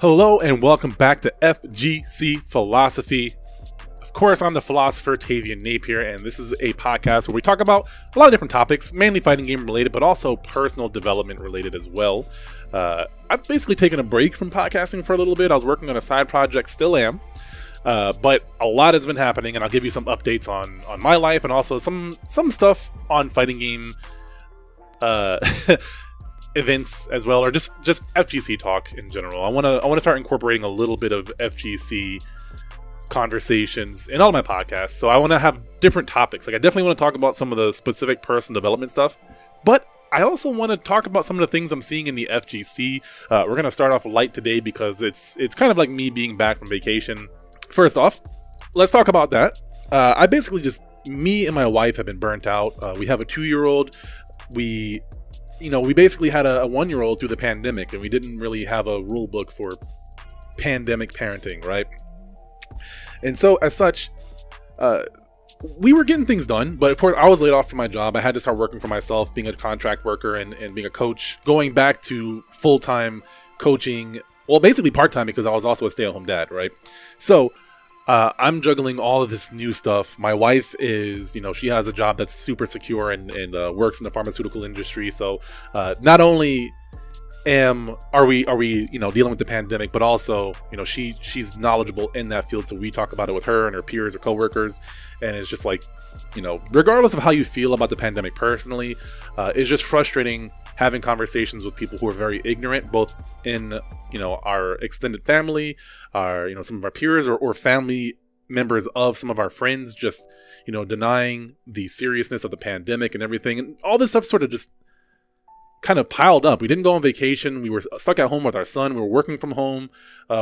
Hello and welcome back to FGC Philosophy. Of course, I'm the philosopher Tavian Napier, and this is a podcast where we talk about a lot of different topics, mainly fighting game related, but also personal development related as well. I've basically taken a break from podcasting for a little bit. I was working on a side project, still am, but a lot has been happening, and I'll give you some updates on my life and also some stuff on fighting game events as well, or just FGC talk in general. I want to start incorporating a little bit of FGC conversations in all my podcasts. So I want to have different topics. Like I definitely want to talk about some of the specific personal development stuff, but I also want to talk about some of the things I'm seeing in the FGC. We're going to start off light today because it's kind of like me being back from vacation. First off, let's talk about that. I basically me and my wife have been burnt out. We have a 2-year-old. We basically had a 1-year-old through the pandemic, and we didn't really have a rule book for pandemic parenting, right? And so, as such, we were getting things done, but of course, I was laid off from my job. I had to start working for myself, being a contract worker and being a coach, going back to full-time coaching, well, basically part-time because I was also a stay-at-home dad, right? So, I'm juggling all of this new stuff. My wife is, she has a job that's super secure and works in the pharmaceutical industry. So not only are we dealing with the pandemic, but also she's knowledgeable in that field. So we talk about it with her and her peers or coworkers, and it's just like regardless of how you feel about the pandemic personally, it's just frustrating having conversations with people who are very ignorant, both in our extended family, some of our peers or family members of some of our friends, just denying the seriousness of the pandemic and everything, and all this stuff sort of just kind of piled up. We didn't go on vacation. We were stuck at home with our son. We were working from home.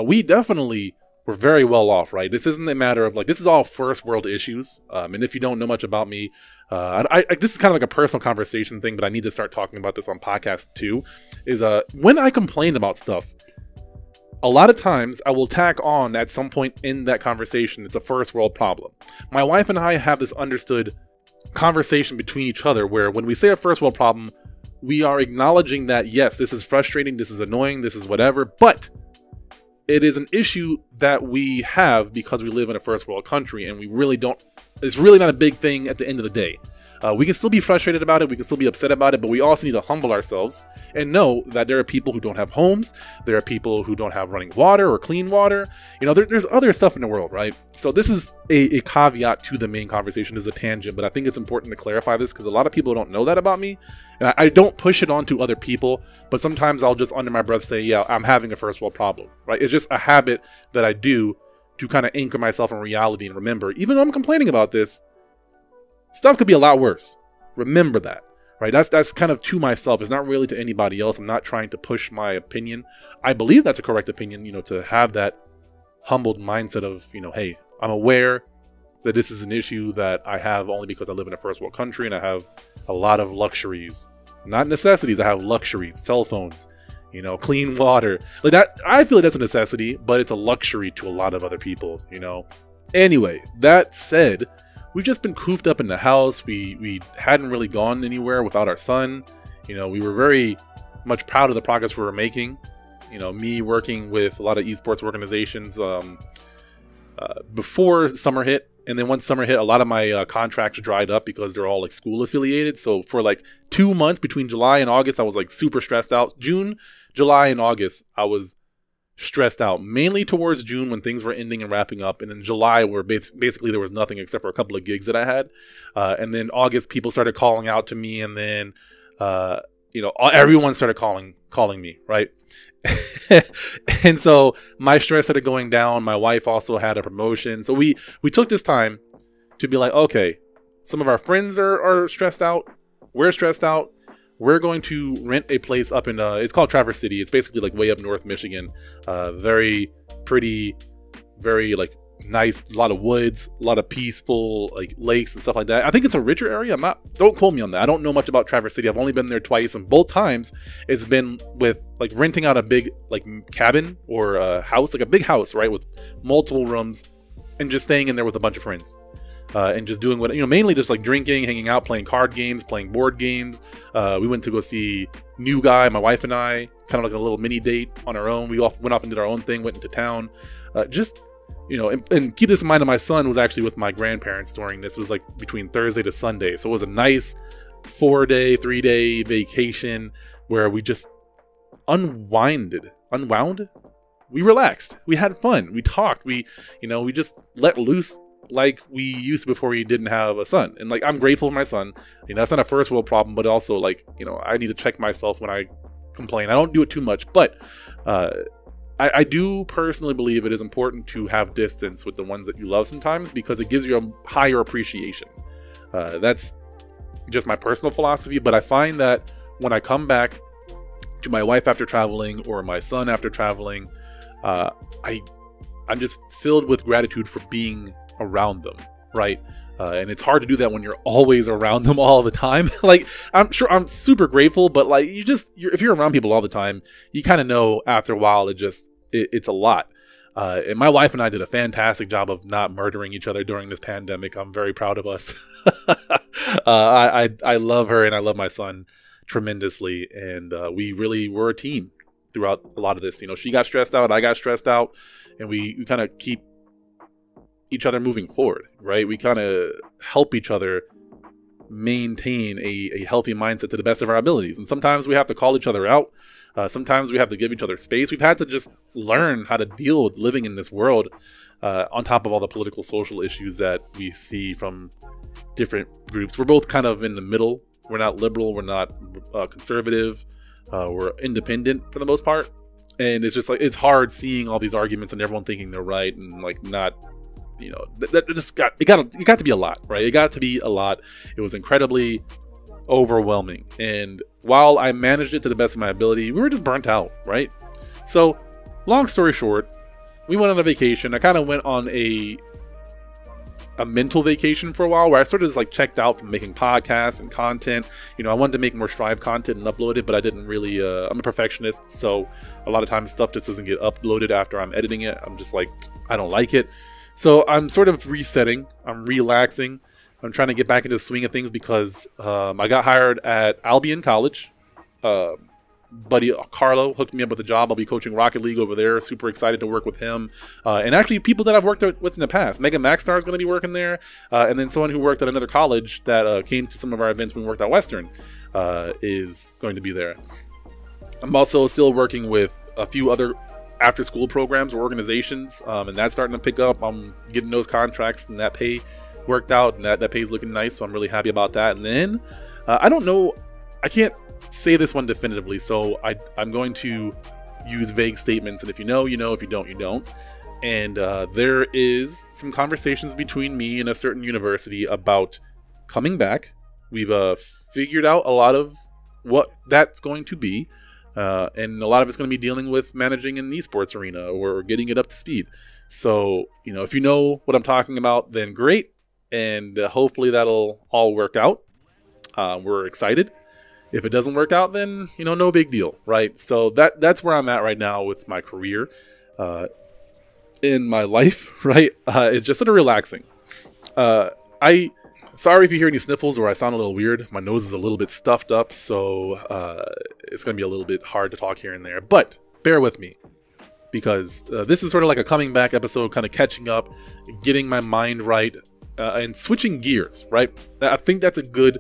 We definitely were very well off, right? This isn't a matter of this is all first world issues. And if you don't know much about me, this is kind of like a personal conversation thing, but I need to start talking about this on podcast too, is when I complain about stuff, a lot of times I will tack on at some point in that conversation, it's a first world problem. My wife and I have this understood conversation between each other where when we say a first world problem, we are acknowledging that, yes, this is frustrating, this is annoying, this is whatever, but it is an issue that we have because we live in a first world country, and it's really not a big thing at the end of the day. We can still be frustrated about it, we can still be upset about it, but we also need to humble ourselves and know that there are people who don't have homes, there are people who don't have running water or clean water. There's other stuff in the world, right? So this is a caveat to the main conversation, is a tangent, but I think it's important to clarify this because a lot of people don't know that about me, and I don't push it on to other people, but sometimes I'll just under my breath say, yeah, I'm having a first world problem, right? It's just a habit that I do to kind of anchor myself in reality and remember, even though I'm complaining about this, stuff could be a lot worse. Remember that, right? That's kind of to myself. It's not really to anybody else. I'm not trying to push my opinion. I believe that's a correct opinion, to have that humbled mindset of, hey, I'm aware that this is an issue that I have only because I live in a first world country and I have a lot of luxuries, not necessities. I have luxuries, cell phones, clean water. Like that, I feel that's a necessity, but it's a luxury to a lot of other people, Anyway, that said, we've just been cooped up in the house. We hadn't really gone anywhere without our son. We were very much proud of the progress we were making. Me working with a lot of esports organizations before summer hit. And then once summer hit, a lot of my contracts dried up because they're all school affiliated. So for 2 months between July and August, I was super stressed out. June, July, and August, I was stressed out, mainly towards June when things were ending and wrapping up, and then July where basically there was nothing except for a couple of gigs that I had, and then August people started calling out to me, and then everyone started calling me, right? And so my stress started going down. My wife also had a promotion, so we took this time to be like, okay, some of our friends are stressed out, we're stressed out. We're going to rent a place up in, it's called Traverse City. It's basically way up north Michigan. Very pretty, very nice, a lot of woods, a lot of peaceful lakes and stuff like that. I think it's a richer area. Don't quote me on that. I don't know much about Traverse City. I've only been there twice, and both times it's been with renting out a big cabin or a house, a big house, right? With multiple rooms, and just staying in there with a bunch of friends. And just doing mainly just drinking, hanging out, playing card games, playing board games. We went to go see New Guy, my wife and I, kind of like a little mini date on our own. We all went off and did our own thing, went into town. And keep this in mind that my son was actually with my grandparents during this. It was like between Thursday to Sunday. So it was a nice 3-day vacation where we just unwound. We relaxed. We had fun. We talked. We just let loose like we used to before we didn't have a son. And like, I'm grateful for my son. It's not a first world problem, but also like, I need to check myself when I complain. I don't do it too much, but I do personally believe it is important to have distance with the ones that you love sometimes, because it gives you a higher appreciation. That's just my personal philosophy, but I find that when I come back to my wife after traveling or my son after traveling, I'm just filled with gratitude for being around them, right? And it's hard to do that when you're always around them all the time. Like, I'm sure I'm super grateful, but like, if you're around people all the time, you kind of know after a while it's a lot. And my wife and I did a fantastic job of not murdering each other during this pandemic. I'm very proud of us. I love her and I love my son tremendously, and we really were a team throughout a lot of this. She got stressed out, I got stressed out, and we kind of keep each other moving forward, right? We kind of help each other maintain a healthy mindset to the best of our abilities. And sometimes we have to call each other out. Sometimes we have to give each other space. We've had to just learn how to deal with living in this world, on top of all the political, social issues that we see from different groups. We're both kind of in the middle. We're not liberal. We're not conservative. We're independent for the most part. And it's just like, it's hard seeing all these arguments and everyone thinking they're right and like not, that just got to be a lot, right? It got to be a lot. It was incredibly overwhelming. And while I managed it to the best of my ability, we were just burnt out, right? So long story short, we went on a vacation. I kind of went on a mental vacation for a while where I sort of just like checked out from making podcasts and content. I wanted to make more Strive content and upload it, but I didn't really, I'm a perfectionist. So a lot of times stuff just doesn't get uploaded after I'm editing it. I'm just like, I don't like it. So I'm sort of resetting. I'm relaxing. I'm trying to get back into the swing of things because I got hired at Albion College. Buddy Carlo hooked me up with a job. I'll be coaching Rocket League over there. Super excited to work with him. And actually people that I've worked with in the past. Megan Maxstar is going to be working there. And then someone who worked at another college that came to some of our events when we worked at Western is going to be there. I'm also still working with a few other after-school programs or organizations, and that's starting to pick up. I'm getting those contracts, and that pay worked out, and that pay's looking nice, so I'm really happy about that. And then, I don't know, I can't say this one definitively, so I'm going to use vague statements, and if you know, you know, if you don't, you don't. And there is some conversations between me and a certain university about coming back. We've figured out a lot of what that's going to be. And a lot of it's going to be dealing with managing an esports arena or getting it up to speed. So, if you know what I'm talking about, then great. And hopefully that'll all work out. We're excited. If it doesn't work out, then, no big deal, right? So that's where I'm at right now with my career, in my life, right? It's just sort of relaxing. Sorry if you hear any sniffles or I sound a little weird. My nose is a little bit stuffed up, so it's going to be a little bit hard to talk here and there. But bear with me, because this is sort of like a coming back episode, kind of catching up, getting my mind right, and switching gears, right? I think that's a good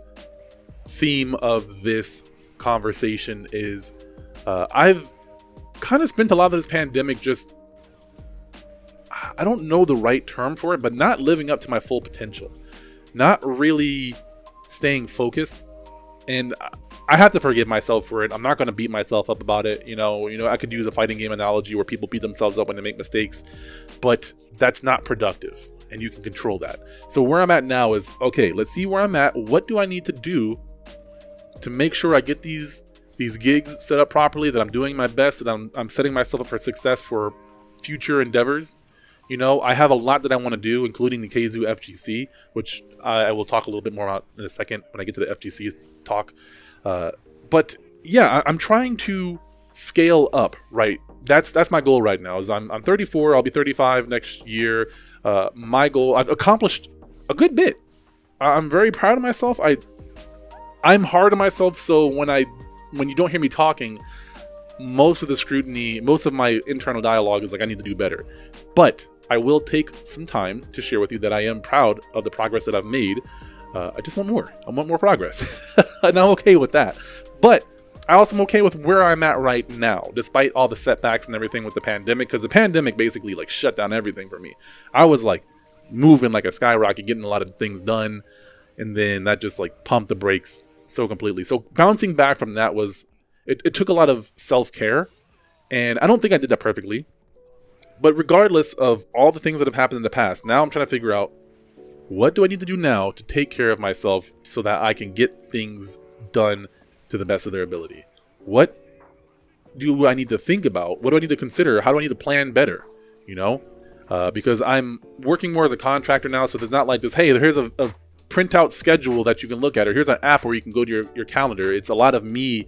theme of this conversation is I've kind of spent a lot of this pandemic just, I don't know the right term for it, but not living up to my full potential. Not really staying focused, and I have to forgive myself for it. I'm not going to beat myself up about it. I could use a fighting game analogy where people beat themselves up when they make mistakes, but that's not productive, and you can control that. So where I'm at now is, okay, let's see where I'm at. What do I need to do to make sure I get these gigs set up properly, that I'm doing my best, that I'm setting myself up for success for future endeavors? I have a lot that I want to do, including the KZoo FGC, which I will talk a little bit more about in a second when I get to the FGC talk. But yeah, I'm trying to scale up, right? That's my goal right now. Is I'm 34, I'll be 35 next year. My goal, I've accomplished a good bit. I'm very proud of myself. I'm hard on myself, so when you don't hear me talking, most of the scrutiny, most of my internal dialogue is like, I need to do better. But I will take some time to share with you that I am proud of the progress that I've made. I just want more. I want more progress. And I'm okay with that. But I also am okay with where I'm at right now, despite all the setbacks and everything with the pandemic, because the pandemic basically like shut down everything for me. I was like moving like a skyrocket, getting a lot of things done, and then that just like pumped the brakes so completely. So bouncing back from that was, it took a lot of self-care, and I don't think I did that perfectly. But regardless of all the things that have happened in the past, now I'm trying to figure out, what do I need to do now to take care of myself so that I can get things done to the best of their ability? What do I need to think about? What do I need to consider? How do I need to plan better? You know, because I'm working more as a contractor now, so there's not like this, hey, here's a printout schedule that you can look at, or here's an app where you can go to your calendar. It's a lot of me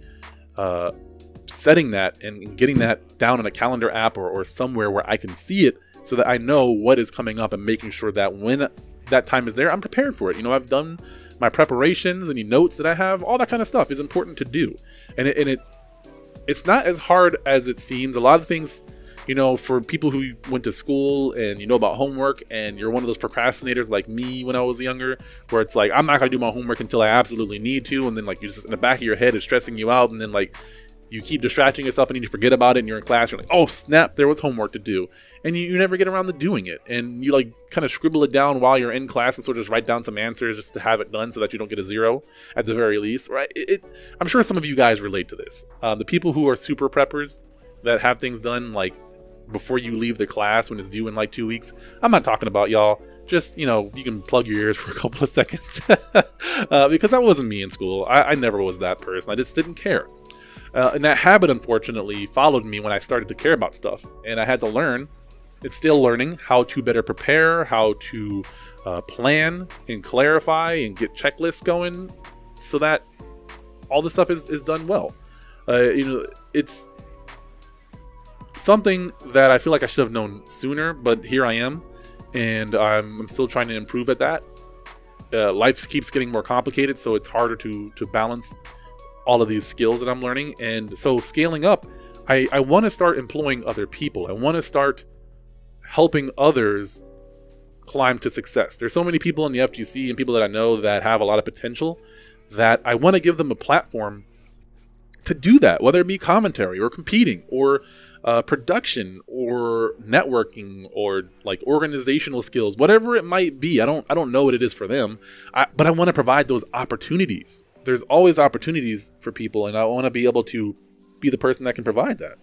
setting that and getting that down in a calendar app or somewhere where I can see it, so that I know what is coming up and making sure that when that time is there, I'm prepared for it. You know, I've done my preparations, any notes that I have, all that kind of stuff is important to do. And it's not as hard as it seems. A lot of things, you know, for people who went to school and you know about homework, and you're one of those procrastinators like me when I was younger, where it's like, I'm not going to do my homework until I absolutely need to. And then like, you just in the back of your head is stressing you out. And then like, you keep distracting yourself and you forget about it, and you're in class, you're like, oh snap, there was homework to do. And you never get around to doing it. And you like kind of scribble it down while you're in class and sort of just write down some answers just to have it done so that you don't get a 0 at the very least, right? I'm sure some of you guys relate to this. The people who are super preppers that have things done like before you leave the class when it's due in like 2 weeks. I'm not talking about y'all. Just, you know, you can plug your ears for a couple of seconds. Because that wasn't me in school. I never was that person. I just didn't care. And that habit, unfortunately, followed me when I started to care about stuff. And I had to learn, it's still learning, how to better prepare, how to plan and clarify and get checklists going so that all this stuff is done well. You know, it's something that I feel like I should have known sooner, but here I am, and I'm still trying to improve at that. Life keeps getting more complicated, so it's harder to balance all of these skills that I'm learning. And so scaling up, I want to start employing other people. I want to start helping others climb to success. There's so many people in the FGC and people that I know that have a lot of potential, that I want to give them a platform to do that, whether it be commentary or competing or production or networking or like organizational skills, whatever it might be. I don't know what it is for them, but I want to provide those opportunities. There's always opportunities for people, and I want to be able to be the person that can provide that.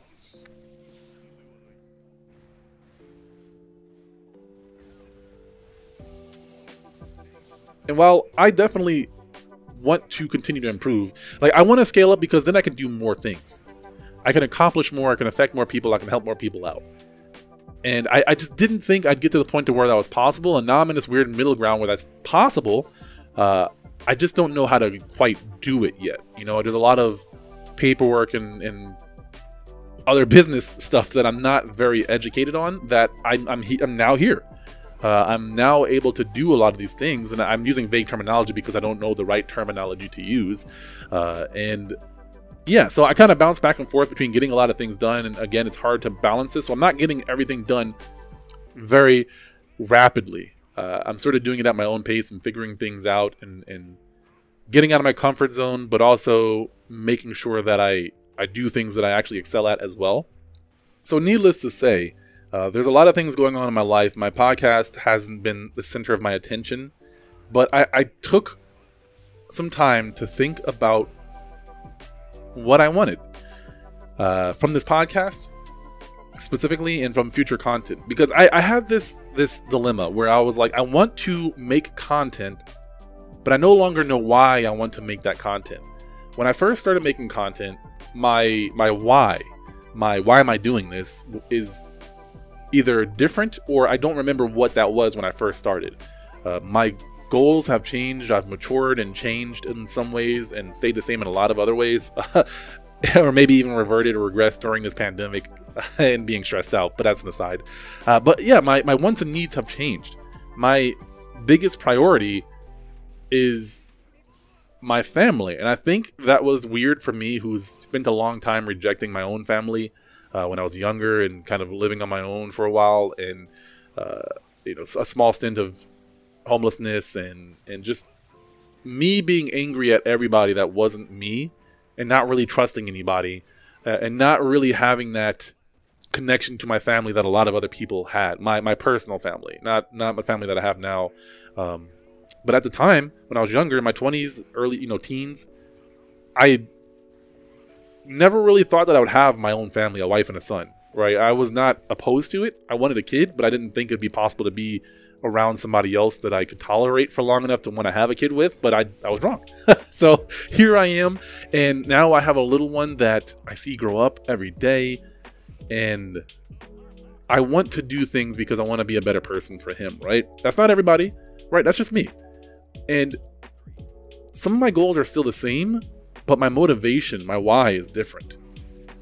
And while I definitely want to continue to improve, like I want to scale up because then I can do more things. I can accomplish more, I can affect more people, I can help more people out. And I just didn't think I'd get to the point to where that was possible, and now I'm in this weird middle ground where that's possible. I just don't know how to quite do it yet. You know, there's a lot of paperwork and other business stuff that I'm not very educated on, that I'm now here. I'm now able to do a lot of these things, and I'm using vague terminology because I don't know the right terminology to use. And yeah, so I kind of bounce back and forth between getting a lot of things done, and again, it's hard to balance this, so I'm not getting everything done very rapidly. I'm sort of doing it at my own pace and figuring things out and getting out of my comfort zone, but also making sure that I do things that I actually excel at as well. So needless to say, there's a lot of things going on in my life. My podcast hasn't been the center of my attention, but I took some time to think about what I wanted from this podcast specifically, and from future content, because I had this dilemma where I was like, I want to make content, but I no longer know why I want to make that content. When I first started making content, my why am I doing this is either different, or I don't remember what that was when I first started. My goals have changed. I've matured and changed in some ways and stayed the same in a lot of other ways. Or maybe even reverted or regressed during this pandemic and being stressed out, but that's an aside. But yeah, my wants and needs have changed. My biggest priority is my family. And I think that was weird for me, who's spent a long time rejecting my own family when I was younger and kind of living on my own for a while, and a small stint of homelessness and just me being angry at everybody that wasn't me, and not really trusting anybody, and not really having that connection to my family that a lot of other people had. My personal family, not my family that I have now. But at the time, when I was younger, in my 20s, early, teens, I never really thought that I would have my own family, a wife and a son, right? I was not opposed to it. I wanted a kid, but I didn't think it'd be possible to be around somebody else that I could tolerate for long enough to want to have a kid with, but I was wrong. So here I am, and now I have a little one that I see grow up every day, and I want to do things because I want to be a better person for him, right? That's not everybody, right? That's just me. And some of my goals are still the same, but my motivation, my why is different.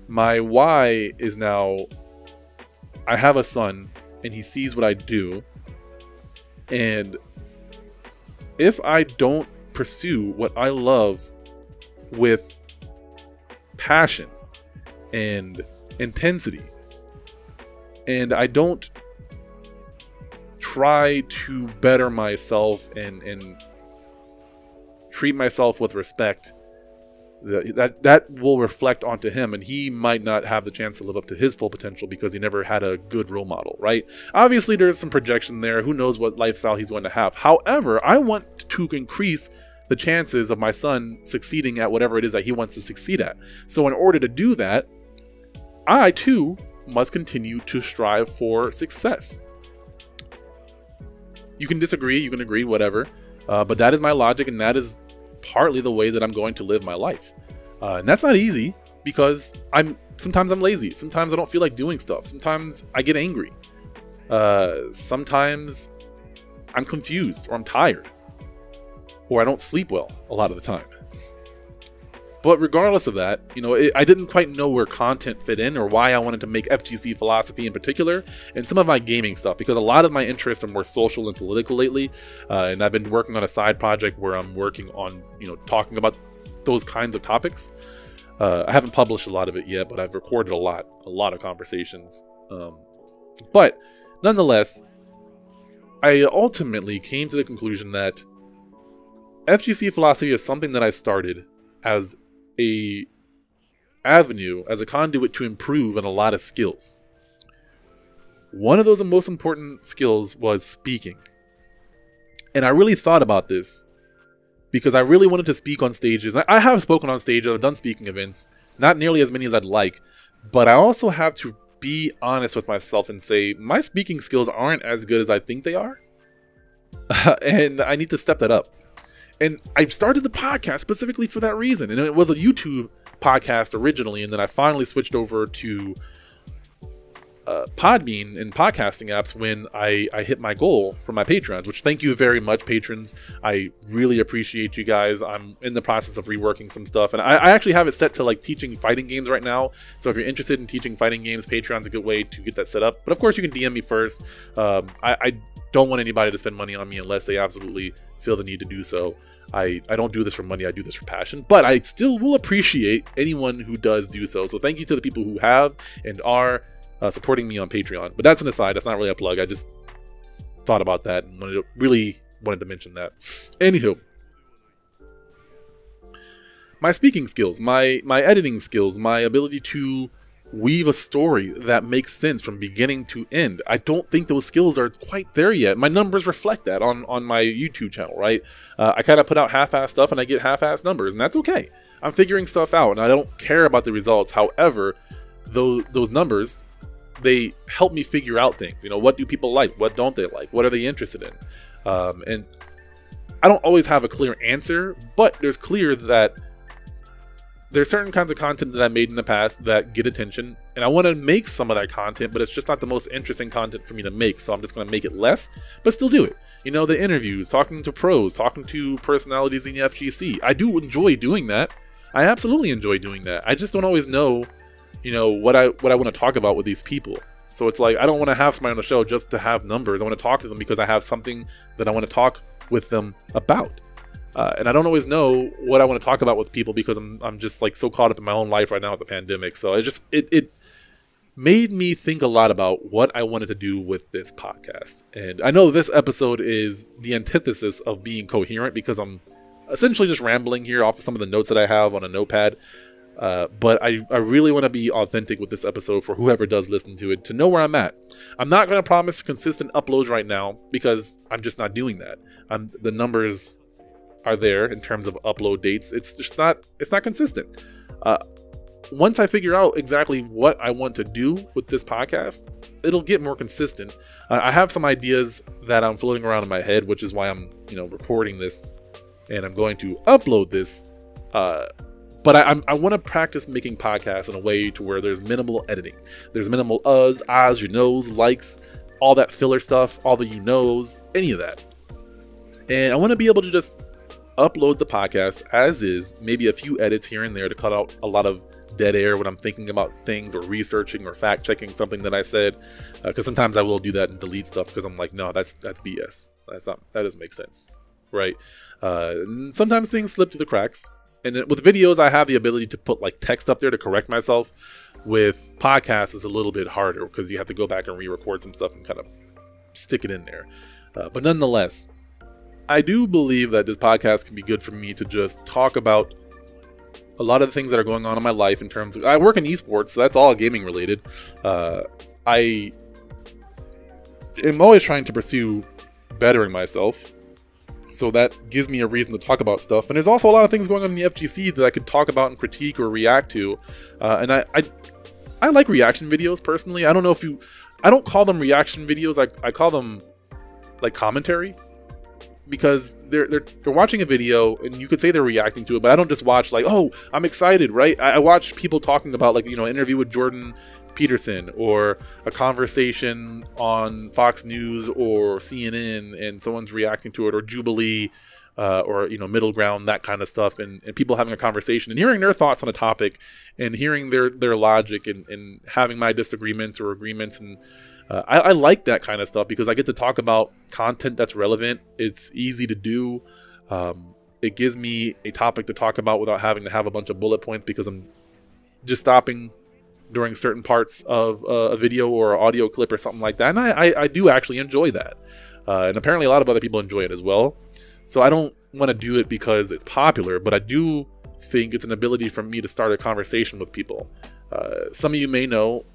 My why is now, I have a son and he sees what I do. And if I don't pursue what I love with passion and intensity, and I don't try to better myself and treat myself with respect, that will reflect onto him, and he might not have the chance to live up to his full potential because he never had a good role model, right? Obviously, there's some projection there. Who knows what lifestyle he's going to have? However, I want to increase the chances of my son succeeding at whatever it is that he wants to succeed at. So in order to do that, I too must continue to strive for success. You can disagree, you can agree, whatever. But that is my logic, and that is partly the way that I'm going to live my life. And that's not easy because sometimes I'm lazy. Sometimes I don't feel like doing stuff. Sometimes I get angry. Sometimes I'm confused, or I'm tired, or I don't sleep well a lot of the time. But regardless of that, I didn't quite know where content fit in, or why I wanted to make FGC Philosophy in particular, and some of my gaming stuff, because a lot of my interests are more social and political lately, and I've been working on a side project where I'm working on, talking about those kinds of topics. I haven't published a lot of it yet, but I've recorded a lot of conversations. But nonetheless, I ultimately came to the conclusion that FGC Philosophy is something that I started as a avenue, as a conduit to improve on a lot of skills. One of those most important skills was speaking. And I really thought about this because I really wanted to speak on stages. I have spoken on stage, I've done speaking events, not nearly as many as I'd like, but I also have to be honest with myself and say my speaking skills aren't as good as I think they are. And I need to step that up. And I've started the podcast specifically for that reason. And it was a YouTube podcast originally, and then I finally switched over to Podbean and podcasting apps when I hit my goal for my patrons, which thank you very much, patrons. I really appreciate you guys. I'm in the process of reworking some stuff, and I actually have it set to like teaching fighting games right now. So if you're interested in teaching fighting games, Patreon's a good way to get that set up. But of course, you can DM me first. I don't want anybody to spend money on me unless they absolutely feel the need to do so. I don't do this for money, I do this for passion, but I still will appreciate anyone who does do so. So thank you to the people who have and are supporting me on Patreon. But that's an aside, that's not really a plug. I just thought about that and really wanted to mention that. Anywho, my speaking skills, my editing skills, my ability to weave a story that makes sense from beginning to end. I don't think those skills are quite there yet. My numbers reflect that on my YouTube channel, right? I kind of put out half-assed stuff and I get half-assed numbers, and that's okay. I'm figuring stuff out and I don't care about the results. However, those numbers, they help me figure out things. What do people like? What don't they like? What are they interested in? And I don't always have a clear answer, but there's clear that there's certain kinds of content that I made in the past that get attention, and I want to make some of that content, but it's just not the most interesting content for me to make, so I'm just going to make it less, but still do it. The interviews, talking to pros, talking to personalities in the FGC. I do enjoy doing that. I absolutely enjoy doing that. I just don't always know, what I want to talk about with these people. So it's like, I don't want to have somebody on the show just to have numbers. I want to talk to them because I have something that I want to talk with them about. And I don't always know what I want to talk about with people because I'm just like so caught up in my own life right now with the pandemic. So it made me think a lot about what I wanted to do with this podcast. And I know this episode is the antithesis of being coherent because I'm essentially just rambling here off of some of the notes that I have on a notepad. But I really want to be authentic with this episode for whoever does listen to it, to know where I'm at. I'm not going to promise consistent uploads right now because I'm just not doing that. The numbers are there in terms of upload dates. It's not consistent. Once I figure out exactly what I want to do with this podcast, it'll get more consistent. I have some ideas that I'm floating around in my head, which is why I'm, recording this and I'm going to upload this. But I want to practice making podcasts in a way to where there's minimal editing. There's minimal ahs, your knows, likes, all that filler stuff, all the you knows, any of that. And I want to be able to just upload the podcast as is, maybe a few edits here and there to cut out a lot of dead air when I'm thinking about things or researching or fact checking something that I said, because sometimes I will do that and delete stuff because I'm like, no, that's BS. That doesn't make sense, right? Sometimes things slip through the cracks, and then with videos I have the ability to put like text up there to correct myself. With podcasts it's a little bit harder because you have to go back and re-record some stuff and kind of stick it in there, but nonetheless, I do believe that this podcast can be good for me to just talk about a lot of the things that are going on in my life in terms of, I work in esports, so that's all gaming related. I am always trying to pursue bettering myself, so that gives me a reason to talk about stuff. And there's also a lot of things going on in the FGC that I could talk about and critique or react to. And I like reaction videos personally. I don't call them reaction videos. I call them like commentary. Because they're watching a video and you could say they're reacting to it, but I don't just watch like, oh, I'm excited, right? I watch people talking about like, an interview with Jordan Peterson or a conversation on Fox News or CNN and someone's reacting to it, or Jubilee, or Middle Ground, that kind of stuff, and people having a conversation and hearing their thoughts on a topic and hearing their logic and having my disagreements or agreements. And I like that kind of stuff because I get to talk about content that's relevant. It's easy to do. It gives me a topic to talk about without having to have a bunch of bullet points because I'm just stopping during certain parts of a video or an audio clip or something like that. And I do actually enjoy that. And apparently a lot of other people enjoy it as well. So I don't want to do it because it's popular, but I do think it's an ability for me to start a conversation with people. Some of you may know.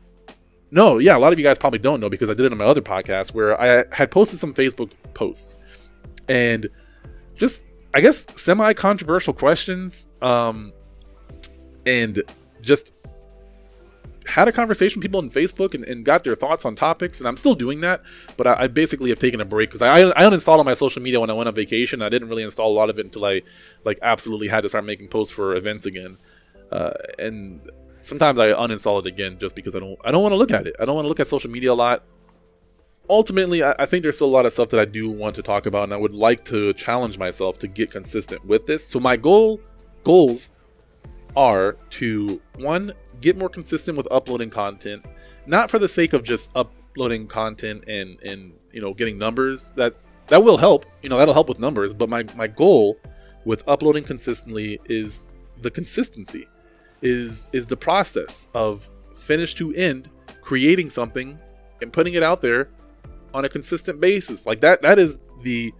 No, yeah, a lot of you guys probably don't know because I did it on my other podcast where I had posted some Facebook posts and just, I guess, semi-controversial questions, and just had a conversation with people on Facebook and got their thoughts on topics, and I'm still doing that, but I basically have taken a break because I uninstalled all my social media when I went on vacation. I didn't really install a lot of it until I absolutely had to start making posts for events again, and sometimes I uninstall it again just because I don't want to look at it. I don't want to look at social media a lot. Ultimately, I think there's still a lot of stuff that I do want to talk about, and I would like to challenge myself to get consistent with this. So my goals are to, one, get more consistent with uploading content, not for the sake of just uploading content and getting numbers. That will help. That'll help with numbers. But my goal with uploading consistently is the consistency. Is the process of finish to end creating something and putting it out there on a consistent basis. Like that is the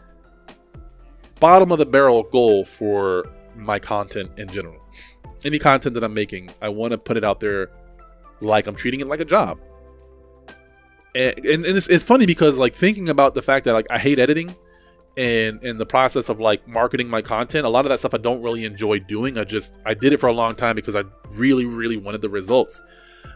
bottom of the barrel goal for my content in general. Any content that I'm making, I want to put it out there like I'm treating it like a job. And it's funny because like thinking about the fact that like I hate editing and in the process of like marketing my content, a lot of that stuff I don't really enjoy doing. I did it for a long time because I really, really wanted the results.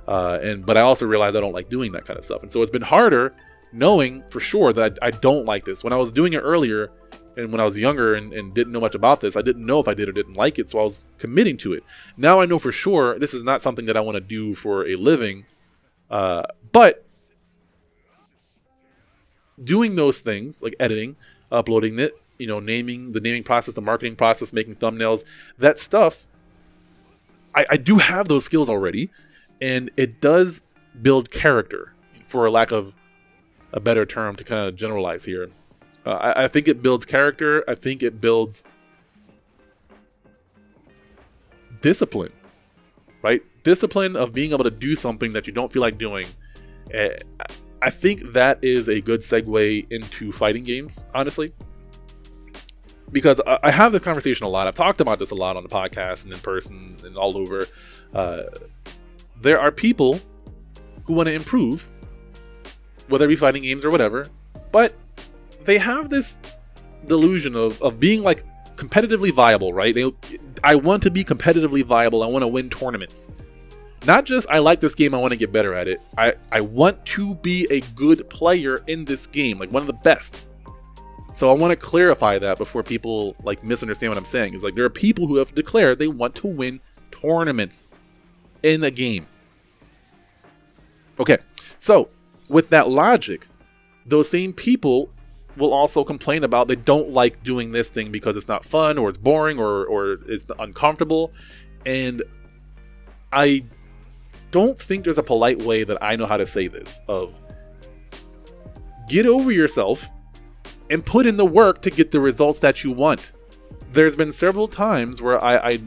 But I also realized I don't like doing that kind of stuff. And so it's been harder knowing for sure that I don't like this. When I was doing it earlier and when I was younger and didn't know much about this, I didn't know if I did or didn't like it. So I was committing to it. Now I know for sure this is not something that I want to do for a living. But doing those things like editing, uploading it, naming, the naming process, the marketing process, making thumbnails, that stuff, I do have those skills already, and it does build character, for a lack of a better term to kind of generalize here. I think it builds character. I think it builds discipline, right? Discipline of being able to do something that you don't feel like doing. I think that is a good segue into fighting games, honestly. Because I have this conversation a lot. I've talked about this a lot on the podcast and in person and all over. There are people who want to improve, whether it be fighting games or whatever, but they have this delusion of being like competitively viable, right? I want to be competitively viable. I want to win tournaments. Not just I like this game, I want to get better at it. I want to be a good player in this game, like one of the best. So I want to clarify that before people like misunderstand what I'm saying. It's like there are people who have declared they want to win tournaments in the game. Okay, so with that logic, those same people will also complain about they don't like doing this thing because it's not fun or it's boring or it's uncomfortable. And I don't think there's a polite way that I know how to say this of get over yourself and put in the work to get the results that you want. There's been several times where I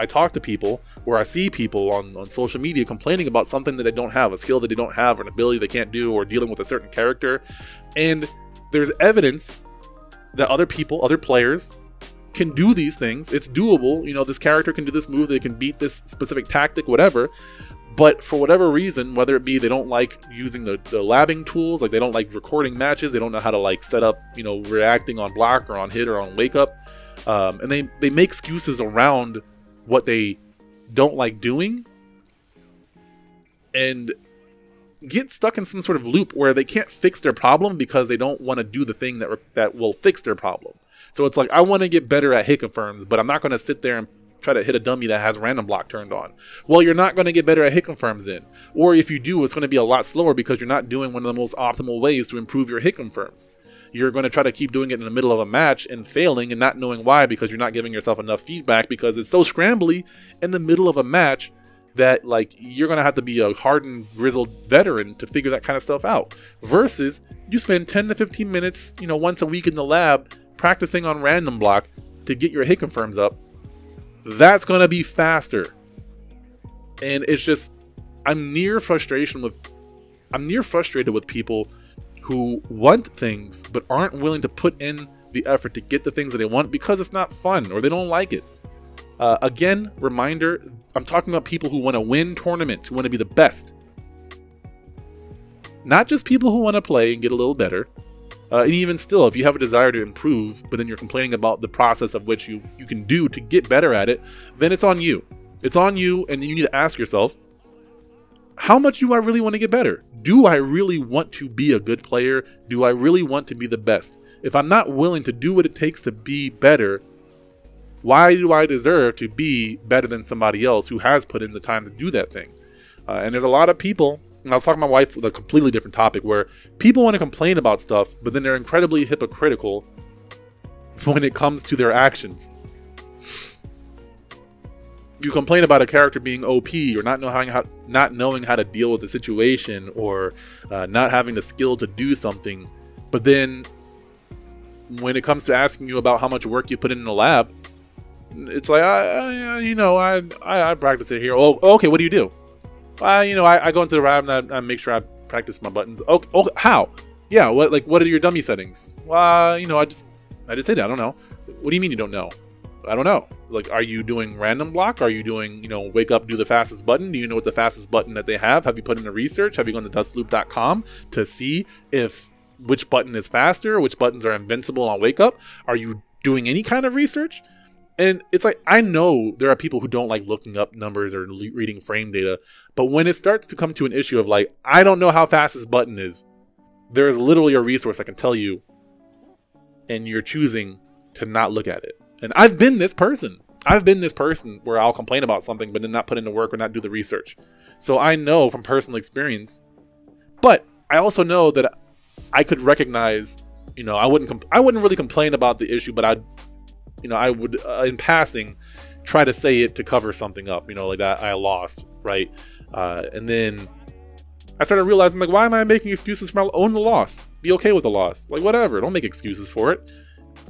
talk to people, where I see people on social media complaining about something that they don't have, a skill that they don't have, or an ability they can't do, or dealing with a certain character. And there's evidence that other people, other players, can do these things. It's doable. You know, this character can do this move, they can beat this specific tactic, whatever. But for whatever reason, whether it be they don't like using the labbing tools, like they don't like recording matches, they don't know how to like set up, you know, reacting on block or on hit or on wake up. And they make excuses around what they don't like doing and get stuck in some sort of loop where they can't fix their problem because they don't want to do the thing that will fix their problem. So it's like, I want to get better at hit confirms, but I'm not going to sit there and try to hit a dummy that has random block turned on. Well, you're not going to get better at hit confirms then. Or if you do, it's going to be a lot slower because you're not doing one of the most optimal ways to improve your hit confirms. You're going to try to keep doing it in the middle of a match and failing and not knowing why because you're not giving yourself enough feedback because it's so scrambly in the middle of a match that like you're going to have to be a hardened, grizzled veteran to figure that kind of stuff out. Versus you spend 10 to 15 minutes, you know, once a week in the lab practicing on random block to get your hit confirms up. That's going to be faster. And it's just, I'm near frustrated with people who want things but aren't willing to put in the effort to get the things that they want because it's not fun or they don't like it. Again, reminder, I'm talking about people who want to win tournaments, who want to be the best. Not just people who want to play and get a little better. And even still, if you have a desire to improve, but then you're complaining about the process of which you can do to get better at it, then it's on you. It's on you, and you need to ask yourself, how much do I really want to get better? Do I really want to be a good player? Do I really want to be the best? If I'm not willing to do what it takes to be better, why do I deserve to be better than somebody else who has put in the time to do that thing? And there's a lot of people, and I was talking to my wife with a completely different topic, where people want to complain about stuff, but then they're incredibly hypocritical when it comes to their actions. You complain about a character being OP or not knowing how to deal with the situation or not having the skill to do something, but then when it comes to asking you about how much work you put in the lab, it's like, I practice it here. Oh, okay, what do you do? I go into the lab and I make sure I practice my buttons. Oh, how? Yeah, what are your dummy settings? Well, I just say that. I don't know. What do you mean you don't know? I don't know. Like, are you doing random block? Are you doing, wake up, do the fastest button? Do you know what the fastest button that they have? Have you put in the research? Have you gone to dustloop.com to see which button is faster, which buttons are invincible on wake up? Are you doing any kind of research? And it's like, I know there are people who don't like looking up numbers or reading frame data, but when it starts to come to an issue of like, I don't know how fast this button is, there is literally a resource I can tell you, and you're choosing to not look at it. And I've been this person. Where I'll complain about something, but then not put in the work or not do the research. So I know from personal experience, but I also know that I could recognize, I wouldn't really complain about the issue, but I would, in passing, try to say it to cover something up, like that I lost, right? And then I started realizing, like, why am I making excuses for own the loss? Be okay with the loss. Like, whatever. Don't make excuses for it.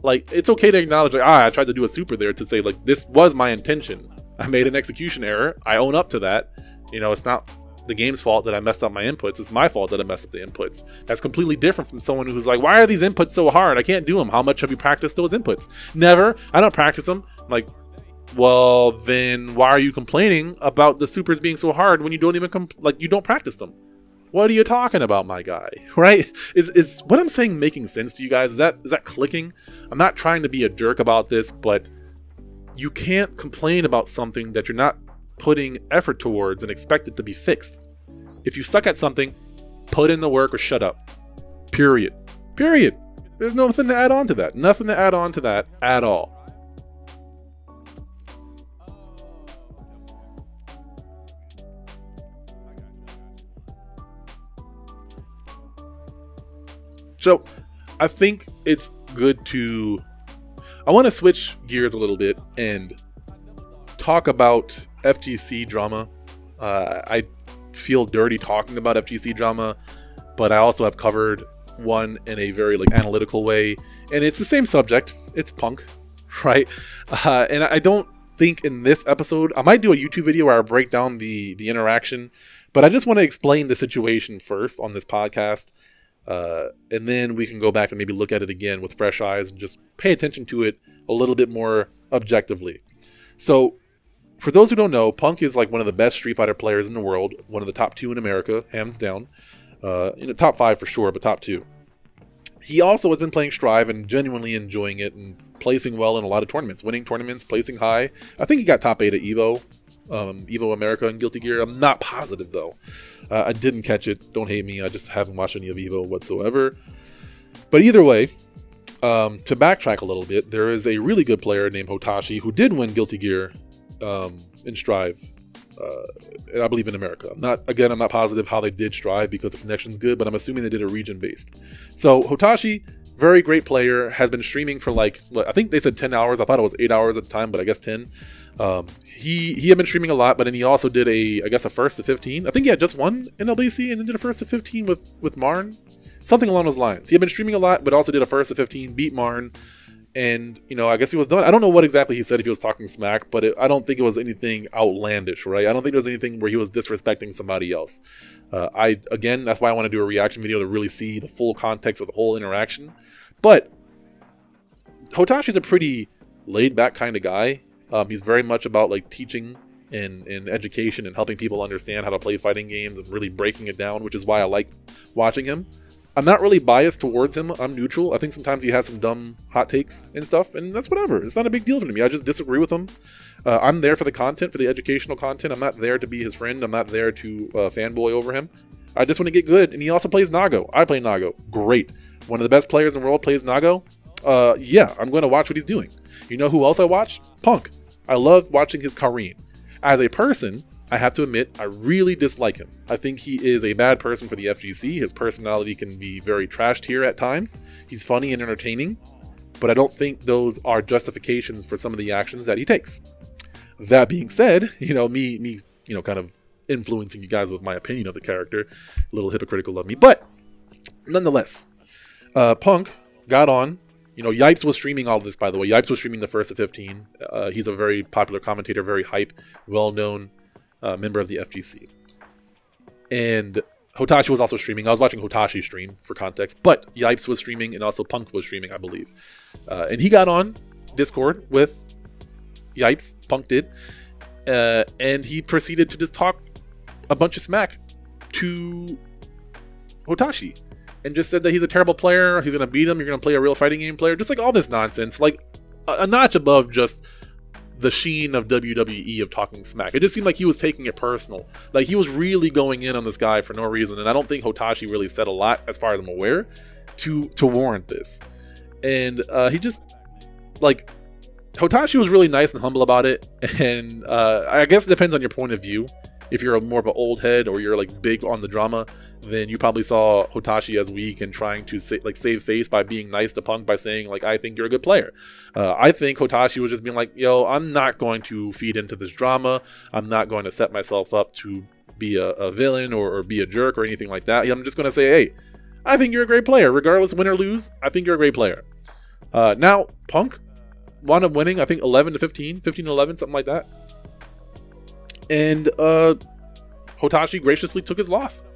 Like, it's okay to acknowledge, like, I tried to do a super there to say, like, this was my intention. I made an execution error. I own up to that. It's not the game's fault that I messed up my inputs. It's my fault that I messed up the inputs. That's completely different from someone who's like, why are these inputs so hard? I can't do them. How much have you practiced those inputs? Never. I don't practice them. I'm like, well, then why are you complaining about the supers being so hard when you don't even you don't practice them? What are you talking about, my guy? Right? Is what I'm saying making sense to you guys? Is that clicking? I'm not trying to be a jerk about this, but you can't complain about something that you're not putting effort towards and expect it to be fixed. If you suck at something, put in the work or shut up. Period. There's nothing to add on to that. Nothing to add on to that at all. So I think it's good to... I want to switch gears a little bit and talk about FGC drama. I feel dirty talking about FGC drama, but I also have covered one in a very analytical way, and it's the same subject. It's punk, right? And I don't think in this episode, I might do a YouTube video where I break down the interaction, but I just want to explain the situation first on this podcast, and then we can go back and maybe look at it again with fresh eyes and just pay attention to it a little bit more objectively. So for those who don't know, Punk is one of the best Street Fighter players in the world, one of the top 2 in America, hands down. Top 5 for sure, but top 2. He also has been playing Strive and genuinely enjoying it and placing well in a lot of tournaments, winning tournaments, placing high. I think he got top 8 at Evo America and Guilty Gear. I'm not positive though. I didn't catch it. Don't hate me. I just haven't watched any of Evo whatsoever. But either way, to backtrack a little bit, there is a really good player named Hotashi who did win Guilty Gear in Strive, I believe in America. I'm not positive how they did Strive because the connection's good, but I'm assuming they did a region-based. So Hotashi, very great player, has been streaming for I think they said 10 hours. I thought it was 8 hours at the time, but I guess 10. He had been streaming a lot, but then he also did a first to 15. I think he had just won NLBC and then did a first to 15 with Marn. Something along those lines. He had been streaming a lot, but also did a first to 15, beat Marn. And, I guess he was done. I don't know what exactly he said if he was talking smack, but I don't think it was anything outlandish, right? I don't think there was anything where he was disrespecting somebody else. Again, that's why I want to do a reaction video to really see the full context of the whole interaction. But Hotashi's a pretty laid-back kind of guy. He's very much about teaching and education and helping people understand how to play fighting games and really breaking it down, which is why I like watching him. I'm not really biased towards him. I'm neutral. I think sometimes he has some dumb hot takes and stuff, and that's whatever. It's not a big deal to me. I just disagree with him. I'm there for the content, for the educational content. I'm not there to be his friend. I'm not there to fanboy over him. I just want to get good, and he also plays Nago. I play Nago. Great. One of the best players in the world plays Nago. Yeah, I'm going to watch what he's doing. You know who else I watch? Punk. I love watching his Kareen. As a person, I have to admit, I really dislike him. I think he is a bad person for the FGC. His personality can be very trashed here at times. He's funny and entertaining, but I don't think those are justifications for some of the actions that he takes. That being said, me kind of influencing you guys with my opinion of the character, a little hypocritical of me, but nonetheless, Punk got on. Yipes was streaming all of this, by the way. Yipes was streaming the first of 15. He's a very popular commentator, very hype, well-known member of the FGC. And Hotashi was also streaming. I was watching Hotashi stream for context, but Yipes was streaming and also Punk was streaming, I believe. And he got on Discord with Yipes, Punk did, and he proceeded to just talk a bunch of smack to Hotashi and just said that he's a terrible player, he's going to beat him, you're going to play a real fighting game player, just all this nonsense, a notch above just the sheen of WWE of talking smack. It just seemed like he was taking it personal. He was really going in on this guy for no reason, and I don't think Hotashi really said a lot, as far as I'm aware, to warrant this. And he just, Hotashi was really nice and humble about it, and I guess it depends on your point of view. If you're more of an old head or you're big on the drama, then you probably saw Hotashi as weak and trying to save face by being nice to Punk by saying I think you're a good player. I think Hotashi was just being yo, I'm not going to feed into this drama. I'm not going to set myself up to be a villain or be a jerk or anything like that. I'm just going to say, hey, I think you're a great player. Regardless, win or lose, I think you're a great player. Now, Punk wound up winning, I think 11 to 15, 15 to 11, something like that. And Hotashi graciously took his loss.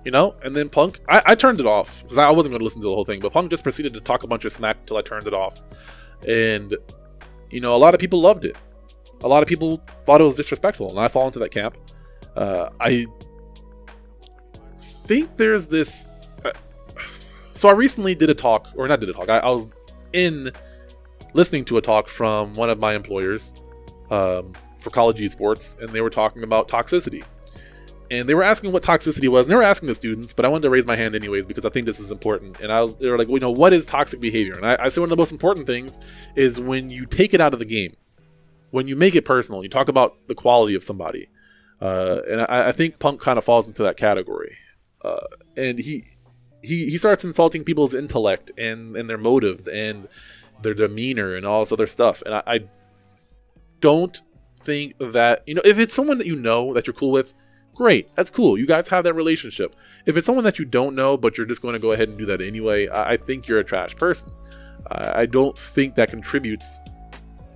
You know, and then Punk, I turned it off because I wasn't going to listen to the whole thing, but Punk just proceeded to talk a bunch of smack until I turned it off. And, you know, a lot of people loved it. A lot of people thought it was disrespectful, and I fall into that camp. I think there's this. So I recently did a talk, or not did a talk, I was listening to a talk from one of my employers for college esports, and they were talking about toxicity. And they were asking what toxicity was, and they were asking the students, but I wanted to raise my hand anyways because I think this is important. And they were like, well, you know, what is toxic behavior? And I said one of the most important things is when you take it out of the game, when you make it personal, you talk about the quality of somebody. And I think Punk kind of falls into that category. And he starts insulting people's intellect and their motives and their demeanor and all this other stuff. And I don't think that, you know, if it's someone that you know that you're cool with, great, that's cool. You guys have that relationship. If it's someone that you don't know, but you're just going to go ahead and do that anyway, I think you're a trash person. I don't think that contributes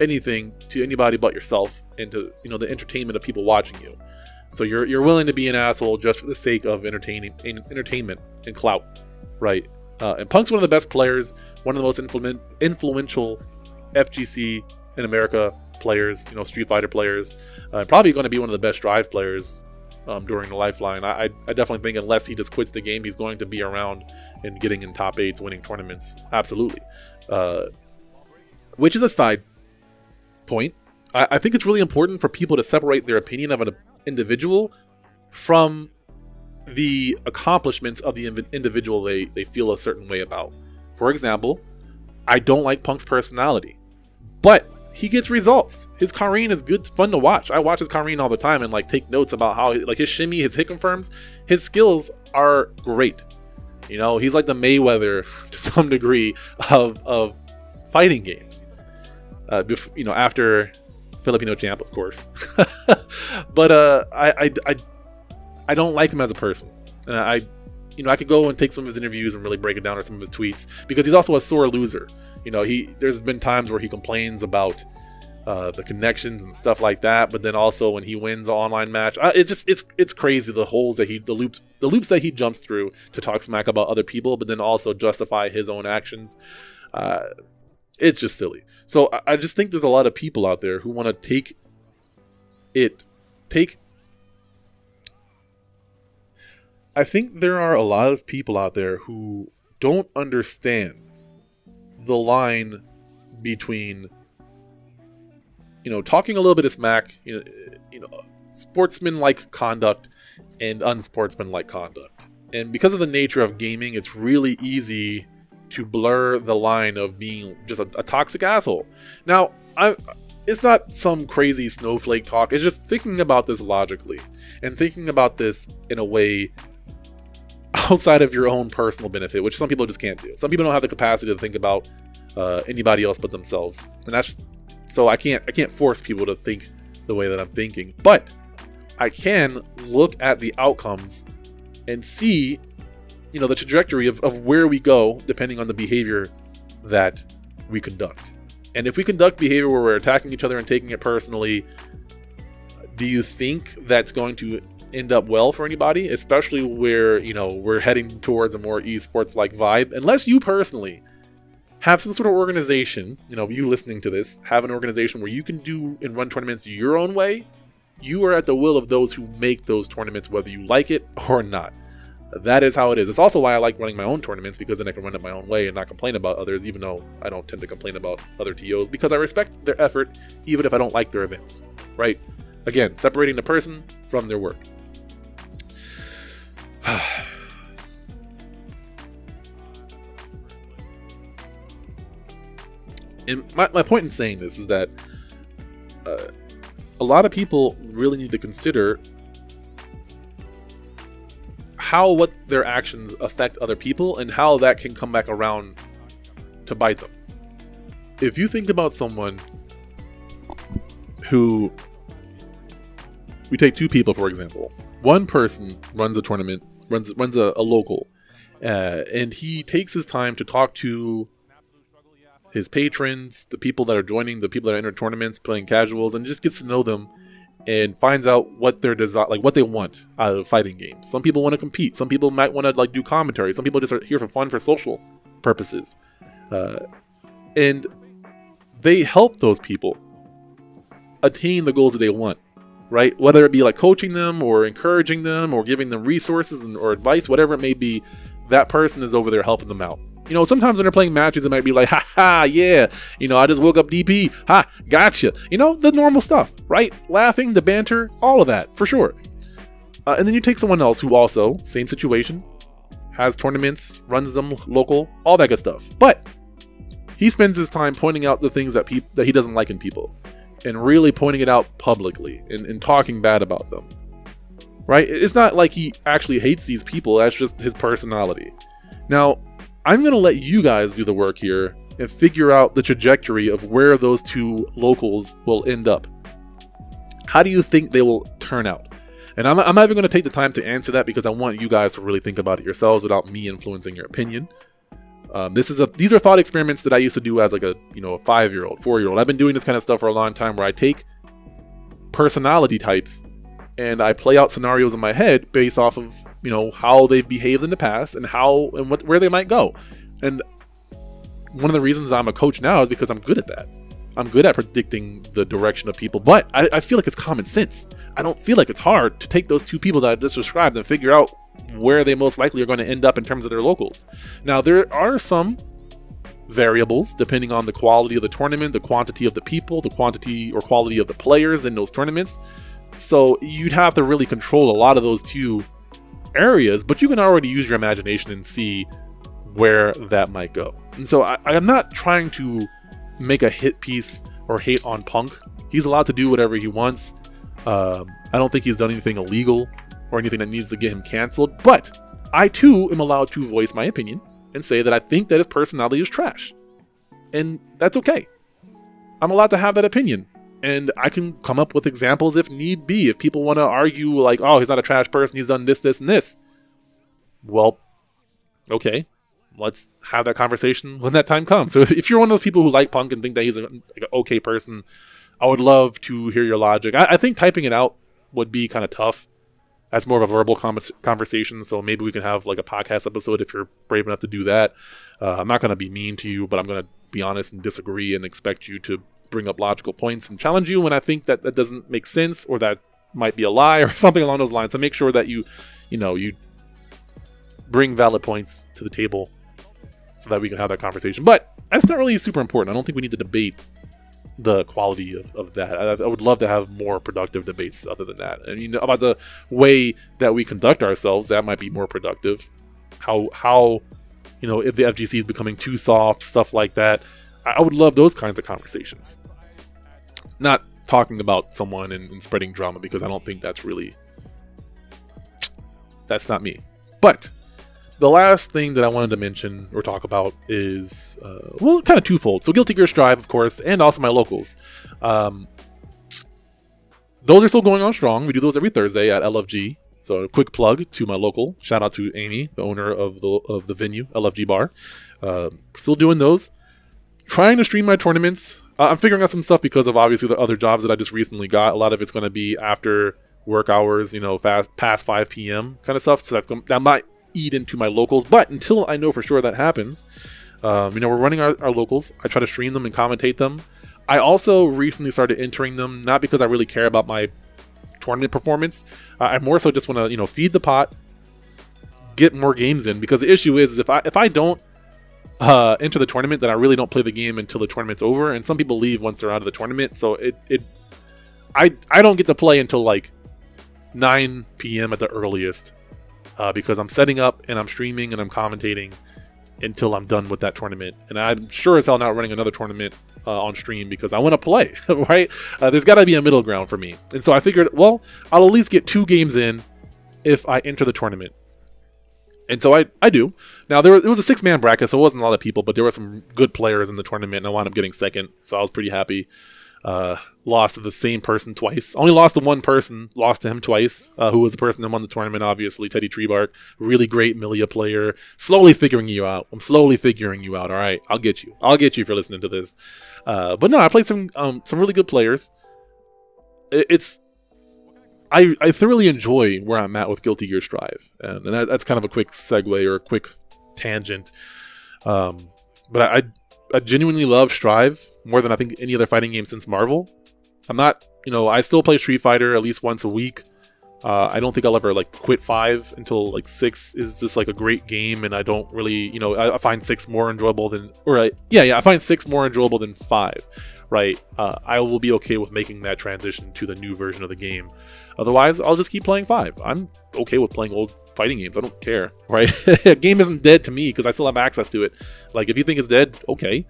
anything to anybody but yourself and to, you know, the entertainment of people watching you. So you're willing to be an asshole just for the sake of entertainment and clout, right? And Punk's one of the best players, one of the most influential FGC in America players, you know, Street Fighter players, probably going to be one of the best Drive players during the Lifeline. I definitely think unless he just quits the game, he's going to be around and getting in top 8s, winning tournaments. Absolutely. Which is a side point. I think it's really important for people to separate their opinion of an individual from the accomplishments of the individual they feel a certain way about. For example, I don't like Punk's personality, but he gets results. His Karine is good, fun to watch. I watch his Karine all the time and like take notes about how like his shimmy, his hit confirms, his skills are great. You know, he's like the Mayweather to some degree of fighting games. You know, after Filipino champ, of course. But I don't like him as a person. And I could go and take some of his interviews and really break it down, or some of his tweets, because he's also a sore loser. You know, there's been times where he complains about the connections and stuff like that, but then also when he wins an online match, it's crazy the holes that the loops that he jumps through to talk smack about other people, but then also justify his own actions. It's just silly. So I just think there's a lot of people out there who want to take. I think there are a lot of people out there who don't understand the line between, you know, talking a little bit of smack, you know, sportsman-like conduct and unsportsmanlike conduct. And because of the nature of gaming, it's really easy to blur the line of being just a toxic asshole. Now, it's not some crazy snowflake talk. It's just thinking about this logically and thinking about this in a way outside of your own personal benefit, which some people just can't do. Some people don't have the capacity to think about anybody else but themselves, and so I can't force people to think the way that I'm thinking. But I can look at the outcomes and see, you know, the trajectory of where we go depending on the behavior that we conduct. And if we conduct behavior where we're attacking each other and taking it personally, do you think that's going to end up well for anybody? Especially where, you know, we're heading towards a more esports like vibe. Unless you personally have some sort of organization, you know, you listening to this, have an organization where you can do and run tournaments your own way, you are at the will of those who make those tournaments, whether you like it or not. That is how it is. It's also why I like running my own tournaments, because then I can run it my own way and not complain about others, even though I don't tend to complain about other TOs, because I respect their effort, even if I don't like their events, right? Again, separating the person from their work. And my point in saying this is that a lot of people really need to consider how what their actions affect other people and how that can come back around to bite them. If you think about someone who, we take two people for example. One person runs a tournament, runs a local, and he takes his time to talk to his patrons, the people that are joining, the people that are entering tournaments, playing casuals, and just gets to know them and finds out what their desire, like what they want out of fighting games. Some people want to compete. Some people might want to like do commentary. Some people just are here for fun, for social purposes. And they help those people attain the goals that they want, right? Whether it be like coaching them or encouraging them or giving them resources or advice, whatever it may be, that person is over there helping them out. You know, sometimes when they're playing matches, it might be like, ha ha, yeah, you know, I just woke up DP, ha, gotcha. You know, the normal stuff, right? Laughing, the banter, all of that, for sure. And then you take someone else who also, same situation, has tournaments, runs them local, all that good stuff. But he spends his time pointing out the things that that he doesn't like in people, and really pointing it out publicly and talking bad about them, right? It's not like he actually hates these people, that's just his personality. Now, I'm going to let you guys do the work here and figure out the trajectory of where those two locals will end up. How do you think they will turn out? And I'm not even going to take the time to answer that because I want you guys to really think about it yourselves without me influencing your opinion. These are thought experiments that I used to do as like a 5-year-old, 4-year-old. I've been doing this kind of stuff for a long time where I take personality types and I play out scenarios in my head based off of how they've behaved in the past and where they might go. And one of the reasons I'm a coach now is because I'm good at that. I'm good at predicting the direction of people, but I feel like it's common sense. I don't feel like it's hard to take those two people that I just described and figure out where they most likely are going to end up in terms of their locals. Now, there are some variables depending on the quality of the tournament, the quantity of the people, the quantity or quality of the players in those tournaments. So you'd have to really control a lot of those two areas, but you can already use your imagination and see where that might go. And so I'm not trying to make a hit piece or hate on Punk. He's allowed to do whatever he wants. I don't think he's done anything illegal or anything that needs to get him canceled, but I too am allowed to voice my opinion and say that I think that his personality is trash. And that's okay. I'm allowed to have that opinion. And I can come up with examples if need be. If people want to argue like, oh, he's not a trash person, he's done this, this, and this. Well, okay. Let's have that conversation when that time comes. So if you're one of those people who like Punk and think that he's an okay person, I would love to hear your logic. I think typing it out would be kind of tough. That's more of a verbal conversation, so maybe we can have like a podcast episode if you're brave enough to do that. I'm not going to be mean to you, but I'm going to be honest and disagree and expect you to bring up logical points and challenge you when I think that that doesn't make sense or that might be a lie or something along those lines. So make sure that you bring valid points to the table so that we can have that conversation. But that's not really super important. I don't think we need to debate the quality of that. I would love to have more productive debates other than that. And about the way that we conduct ourselves, that might be more productive. How if the FGC is becoming too soft, stuff like that. I would love those kinds of conversations. Not talking about someone and spreading drama, because I don't think that's not me. But the last thing that I wanted to mention or talk about is, kind of twofold. So Guilty Gear Strive, of course, and also my locals. Those are still going on strong. We do those every Thursday at LFG. So a quick plug to my local. Shout out to Amy, the owner of the venue, LFG Bar. Still doing those. Trying to stream my tournaments. I'm figuring out some stuff because of obviously the other jobs that I just recently got. A lot of it's going to be after work hours, past 5 p.m. kind of stuff. So that might eat into my locals. But until I know for sure that happens, we're running our locals. I try to stream them and commentate them. I also recently started entering them, not because I really care about my tournament performance. I more so just want to, feed the pot, get more games in. Because the issue is if I don't enter the tournament, then I really don't play the game until the tournament's over. And some people leave once they're out of the tournament. So I don't get to play until like 9 p.m. at the earliest. Because I'm setting up and I'm streaming and I'm commentating until I'm done with that tournament. And I'm sure as hell not running another tournament on stream because I want to play, right? There's got to be a middle ground for me. And so I figured, well, I'll at least get 2 games in if I enter the tournament. And so I do. Now, it was a 6-man bracket, so it wasn't a lot of people, but there were some good players in the tournament, and I wound up getting second, so I was pretty happy. Lost to the same person twice. Only lost to one person, lost to him twice, who was the person that won the tournament, obviously, Teddy Treebark. Really great Milia player. Slowly figuring you out. I'm slowly figuring you out, all right? I'll get you. I'll get you if you're listening to this. But no, I played some really good players. It's I thoroughly enjoy where I'm at with Guilty Gear Strive, and that's kind of a quick segue or a quick tangent. But I genuinely love Strive more than I think any other fighting game since Marvel. I'm not, I still play Street Fighter at least once a week. I don't think I'll ever like quit 5 until like 6 is just like a great game, and I don't really, I find 6 more enjoyable than, I find 6 more enjoyable than 5, right? I will be okay with making that transition to the new version of the game. Otherwise, I'll just keep playing 5. I'm okay with playing old fighting games. I don't care, right? A game isn't dead to me because I still have access to it. Like, if you think it's dead, okay,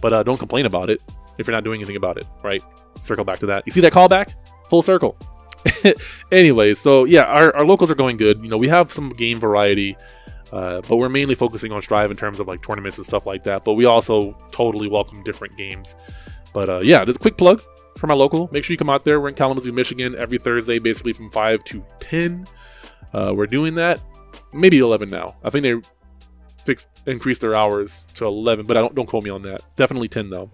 but don't complain about it if you're not doing anything about it, right? Circle back to that. You see that callback? Full circle. Anyway, so yeah, our locals are going good. We have some game variety, but we're mainly focusing on Strive in terms of like tournaments and stuff like that. But we also totally welcome different games. But yeah, just a quick plug for my local. Make sure you come out there. We're in Kalamazoo, Michigan, every Thursday, basically from 5 to 10. We're doing that. Maybe 11 now. I think they increased their hours to 11, but don't quote me on that. Definitely 10 though.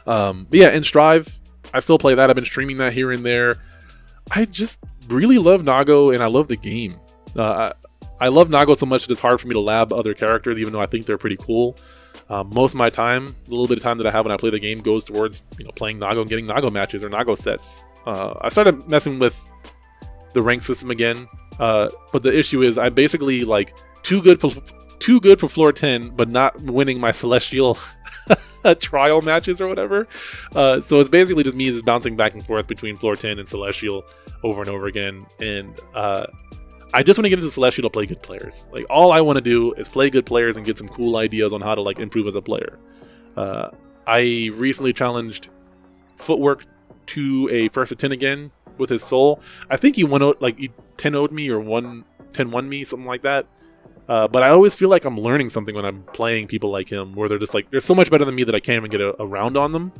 But yeah, in Strive, I still play that. I've been streaming that here and there. I just really love Nago, and I love the game. I love Nago so much that it's hard for me to lab other characters, even though I think they're pretty cool. Most of my time, the little bit of time that I have when I play the game, goes towards playing Nago and getting Nago matches or Nago sets. I started messing with the rank system again, but the issue is I'm basically like too good for floor 10, but not winning my Celestial trial matches or whatever. So it's basically just me just bouncing back and forth between floor 10 and Celestial over and over again. And I just want to get into Celestial to play good players. Like, all I want to do is play good players and get some cool ideas on how to like improve as a player. I recently challenged Footwork to a first to 10 again with his soul. I think he 10-0'd me or 10-1 me, something like that. But I always feel like I'm learning something when I'm playing people like him, where they're just like, they're so much better than me that I can't even get a round on them,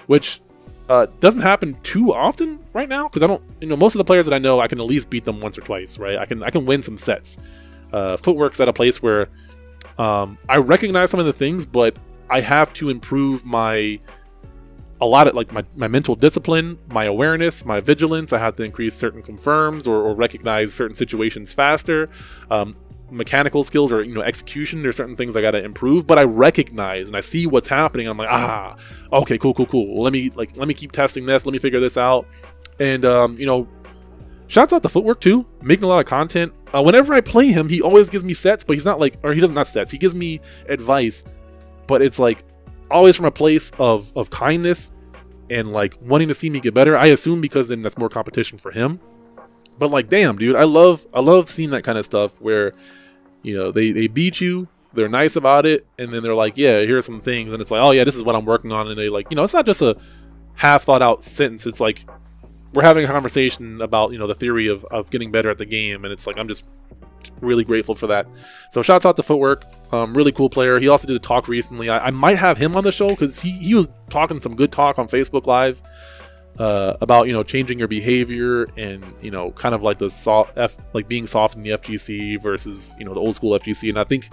which doesn't happen too often right now, because I don't, most of the players that I know, I can at least beat them once or twice, right? I can win some sets. Footwork's at a place where I recognize some of the things, but I have to improve my mental discipline, my awareness, my vigilance. I have to increase certain confirms or recognize certain situations faster. Mechanical skills or execution, there's certain things I gotta improve, but I recognize and I see what's happening. I'm like, okay, cool. Well, let me keep testing this, let me figure this out. And shouts out to Footwork too, making a lot of content. Whenever I play him, he always gives me sets, but he's not like, or he doesn't, not sets, he gives me advice, but it's like always from a place of kindness and like wanting to see me get better. I assume because then that's more competition for him. But like, damn, dude, I love seeing that kind of stuff where, they beat you, they're nice about it, and then they're like, yeah, here's some things, and it's like, oh yeah, this is what I'm working on, and they like, it's not just a half thought out sentence. It's like we're having a conversation about the theory of getting better at the game, and it's like I'm just really grateful for that. So shouts out to Footwork, really cool player. He also did a talk recently. I might have him on the show because he was talking some good talk on Facebook Live. About changing your behavior and kind of like the being soft in the FGC versus the old school FGC. And I think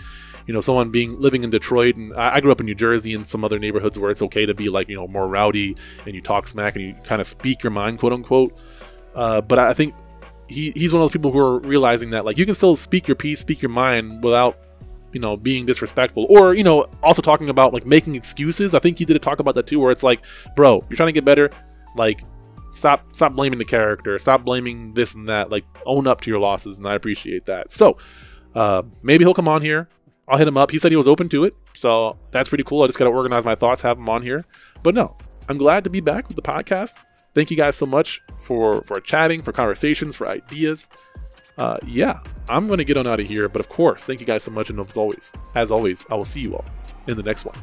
someone living in Detroit, and I grew up in New Jersey and some other neighborhoods where it's okay to be like more rowdy and you talk smack and you kind of speak your mind, quote unquote. But I think he's one of those people who are realizing that like you can still speak your piece, speak your mind without being disrespectful, or also talking about like making excuses. I think he did a talk about that too, where it's like, bro, you're trying to get better. Like, stop blaming the character, stop blaming this and that, like own up to your losses, and I appreciate that. So maybe he'll come on here. I'll hit him up. He said he was open to it, so that's pretty cool. I just gotta organize my thoughts, have him on here. But no, I'm glad to be back with the podcast. Thank you guys so much for chatting, for conversations, for ideas. Yeah, I'm gonna get on out of here, but of course, thank you guys so much, and as always, I will see you all in the next one.